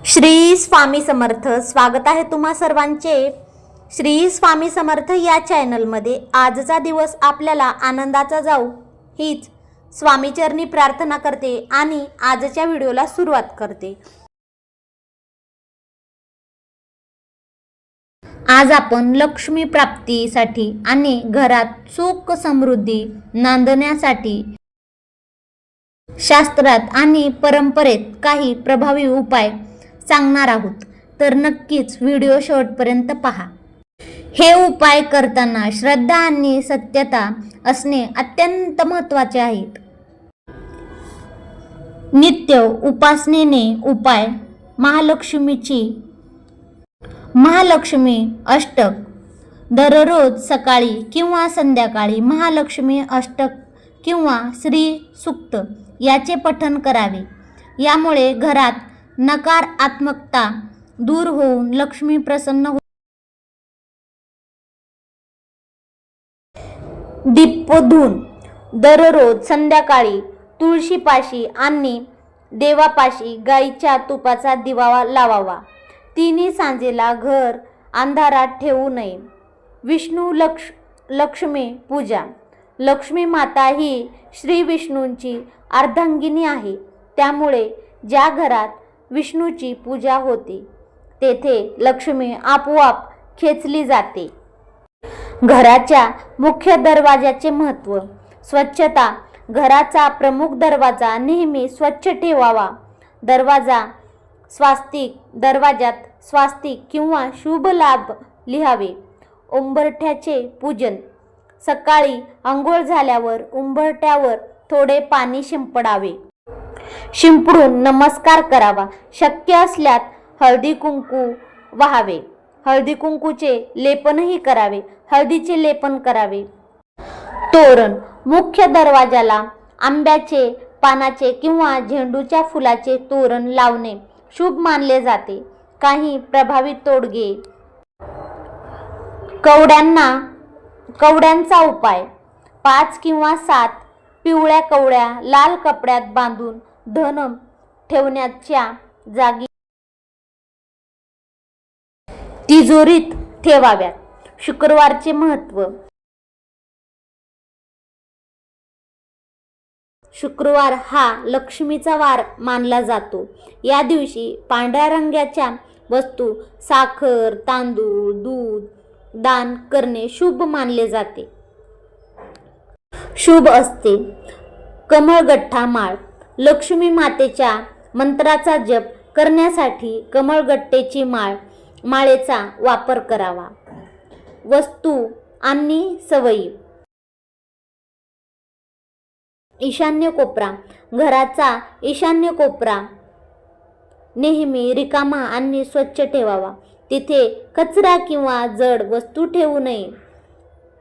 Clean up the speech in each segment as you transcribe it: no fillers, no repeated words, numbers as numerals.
श्री स्वामी समर्थ. स्वागत आहे तुम्हा सर्वांचे श्री स्वामी समर्थ या चॅनलमध्ये. आजचा दिवस आपल्याला आनंदाचा जाऊ हीच स्वामीचरणी प्रार्थना करते आणि आजच्या व्हिडिओला सुरुवात करते. आज आपण लक्ष्मी प्राप्तीसाठी आणि घरात सुख समृद्धी नांदण्यासाठी शास्त्रात आणि परंपरेत काही प्रभावी उपाय सांगणार आहोत, तर नक्कीच व्हिडिओ शेवटपर्यंत पहा. हे उपाय करताना श्रद्धा आणि सत्यता असणे अत्यंत महत्त्वाचे आहेत. नित्य उपासनेने उपाय महालक्ष्मी अष्टक दररोज सकाळी किंवा संध्याकाळी महालक्ष्मी अष्टक किंवा श्री सूक्त याचे पठण करावे. यामुळे घरात नकारात्मकता दूर होऊन लक्ष्मी प्रसन्न हो. दीपधून दररोज संध्याकाळी तुळशीपाशी आणि देवापाशी गाईच्या तुपाचा दिवा लावावा. तिन्ही सांजेला घर अंधारात ठेवू नये. विष्णू लक्ष्मी पूजा. लक्ष्मी माता ही श्री विष्णूंची अर्धांगिनी आहे. त्यामुळे ज्या घरात विष्णूची पूजा होते तेथे लक्ष्मी आपोआप खेचली जाते. घराच्या मुख्य दरवाजाचे महत्त्व. स्वच्छता. घराचा प्रमुख दरवाजा नेहमी स्वच्छ ठेवावा. दरवाजात स्वास्तिक किंवा शुभ लाभ लिहावे. उंबरठ्याचे पूजन. सकाळी अंघोळ झाल्यावर उंबरठ्यावर थोडे पाणी शिंपडून नमस्कार करावा. शक्य असल्यास हळदी कुंकू वाहावे. हळदी कुंकूचे लेपनही करावे. हळदीचे लेपन करावे. तोरण. मुख्य दरवाजाला आंब्याचे पानाचे किंवा झेंडूच्या फुलाचे तोरण लावणे शुभ मानले जाते. काही प्रभावी तोडगे. कवड्यांचा उपाय. 5 किंवा 7 पिवळ्या कवड्या लाल कपड्यात बांधून धन ठेवण्याच्या जागी तिजोरीत ठेवाव्यात. शुक्रवारचे महत्त्व. शुक्रवार हा लक्ष्मीचा वार मानला जातो. या दिवशी पांढऱ्या रंगाच्या वस्तू साखर, तांदूळ, दूध दान करणे शुभ मानले जाते. शुभ असते. कमळगठ्ठा माळ. लक्ष्मी मातेच्या मंत्राचा जप करण्यासाठी कमळगट्टेची माळेचा वापर करावा. वस्तू आणि सवयी. ईशान्य कोपरा. घराचा ईशान्य कोपरा नेहमी रिकामा आणि स्वच्छ ठेवावा. तिथे कचरा किंवा जड वस्तू ठेवू नये.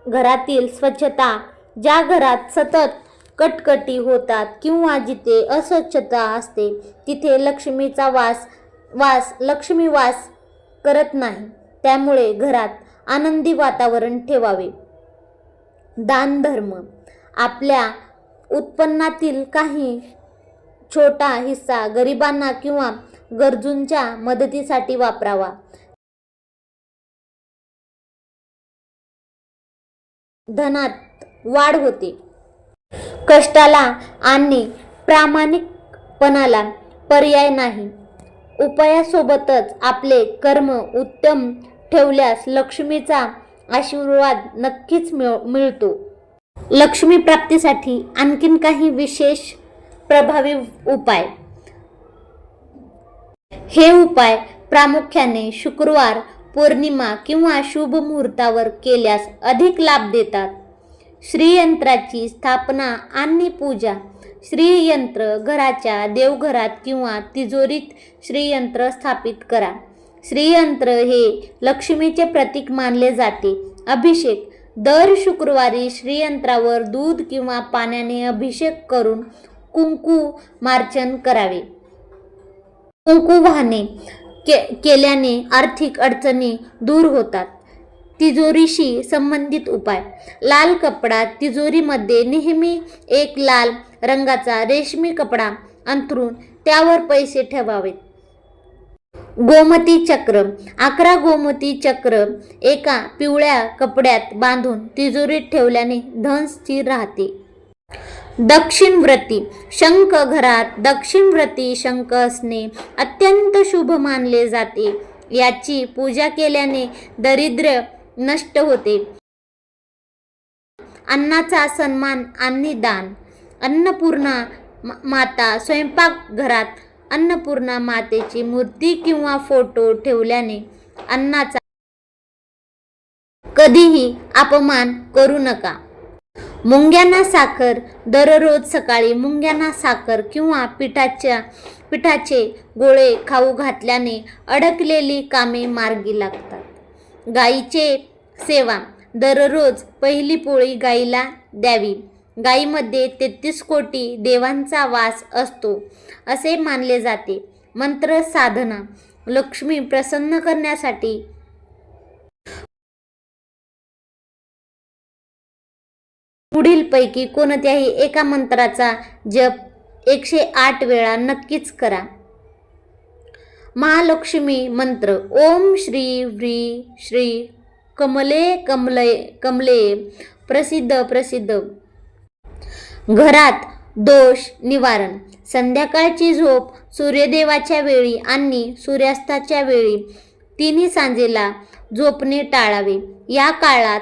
घरातील स्वच्छता. ज्या घरात सतत कटकटी होतात किंवा जिथे अस्वच्छता असते तिथे लक्ष्मी वास करत नाही. त्यामुळे घरात आनंदी वातावरण ठेवावे. दान धर्म. आपल्या उत्पन्नातील काही छोटा हिस्सा गरिबांना किंवा गरजूंच्या मदतीसाठी वापरावा. धनात वाढ होते. कष्टाला आणि प्रामाणिकपणाला पर्याय नाही. उपायासोबतच आपले कर्म उत्तम ठेवल्यास लक्ष्मीचा आशीर्वाद नक्कीच मिळतो. लक्ष्मी प्राप्तीसाठी आणखीन काही विशेष प्रभावी उपाय. हे उपाय प्रामुख्याने शुक्रवार, पौर्णिमा किंवा शुभ मुहूर्तावर केल्यास अधिक लाभ देतात. श्रीयंत्राची स्थापना आणि पूजा. श्रीयंत्र. घराच्या देवघरात किंवा तिजोरीत श्रीयंत्र स्थापित करा. श्रीयंत्र हे लक्ष्मीचे प्रतीक मानले जाते. अभिषेक. दर शुक्रवारी श्रीयंत्रावर दूध किंवा पाण्याने अभिषेक करून कुंकुमार्चन करावे. कुंकू वाहने केल्याने आर्थिक अडचणी दूर होतात. तिजोरीशी संबंधित उपाय. लाल कपडा. तिजोरीमध्ये नेहमी एक लाल रंगाचा रेशमी कपडा अंथरून त्यावर पैसे ठेवावेत. गोमती चक्र 11 गोमती चक्र एका पिवळ्या कपड्यात बांधून तिजोरीत ठेवल्याने धन स्थिर राहते. दक्षिणव्रती शंख घरात दक्षिणव्रती शंख असणे अत्यंत शुभ मानले जाते. याची पूजा केल्याने दारिद्र्य नष्ट होते. अन्नाचा सन्मान आणि दान अन्नपूर्णा माता स्वयंपाक घरात अन्नपूर्णा मातेची मूर्ती किंवा फोटो ठेवल्याने अन्नाचा कधीही अपमान करू नका. मुंग्यांना साखर दररोज सकाळी मुंग्यांना साखर किंवा पिठाचे गोळे खाऊ घातल्याने अडकलेली कामे मार्गी लागतात. गायीचे सेवा दररोज पहिली पोळी गायीला द्यावी. गायीमध्ये 33 कोटी देवांचा वास असतो असे मानले जाते. मंत्र साधना लक्ष्मी प्रसन्न करण्यासाठी पुढीलपैकी कोणत्याही एका मंत्राचा जप 108 वेळा नक्कीच करा. महालक्ष्मी मंत्र ओम श्री व्री श्री कमले कमले प्रसिद्ध प्रसिद्ध. घरात दोष निवारण संध्याकाळची झोप सूर्यदेवाच्या वेळी आणि सूर्यास्ताच्या वेळी तिन्ही सांजेला झोपणे टाळावे. या काळात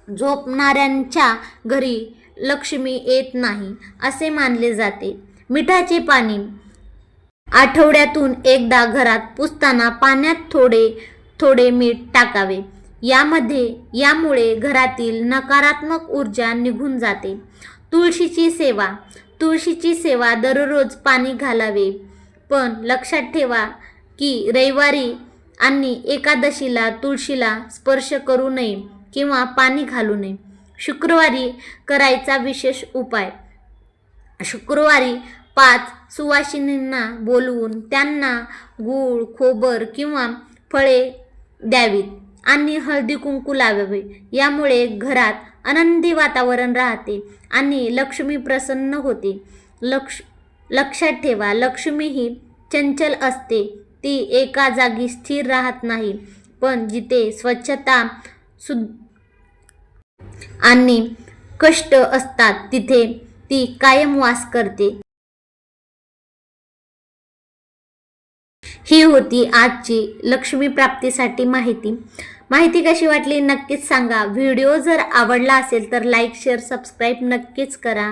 झोपणाऱ्यांच्या घरी लक्ष्मी येत नाही असे मानले जाते. मिठाचे पाणी आठवड्यातून एकदा घरात पुसताना पाण्यात थोडे मीठ टाकावे. यामुळे घरातील नकारात्मक ऊर्जा निघून जाते. तुळशीची सेवा दररोज पाणी घालावे. पण लक्षात ठेवा की रविवारी आणि एकादशीला तुळशीला स्पर्श करू नये किंवा पाणी घालू नये. शुक्रवारी करायचा विशेष उपाय शुक्रवारी 5 सुवासिनींना बोलवून त्यांना गूळ खोबर किंवा फळे द्यावीत आणि हळदी कुंकू लावावे. यामुळे घरात आनंदी वातावरण राहते आणि लक्ष्मी प्रसन्न होते. लक्षात ठेवा लक्ष्मी ही चंचल असते. ती एका जागी स्थिर राहत नाही. पण जिथे स्वच्छता आणि कष्ट असतात तिथे ती कायम वास करते. ही होती आजची लक्ष्मी प्राप्तीसाठी माहिती कशी वाटली नक्कीच सांगा. व्हिडिओ जर आवडला असेल तर लाईक शेअर सबस्क्राईब नक्कीच करा.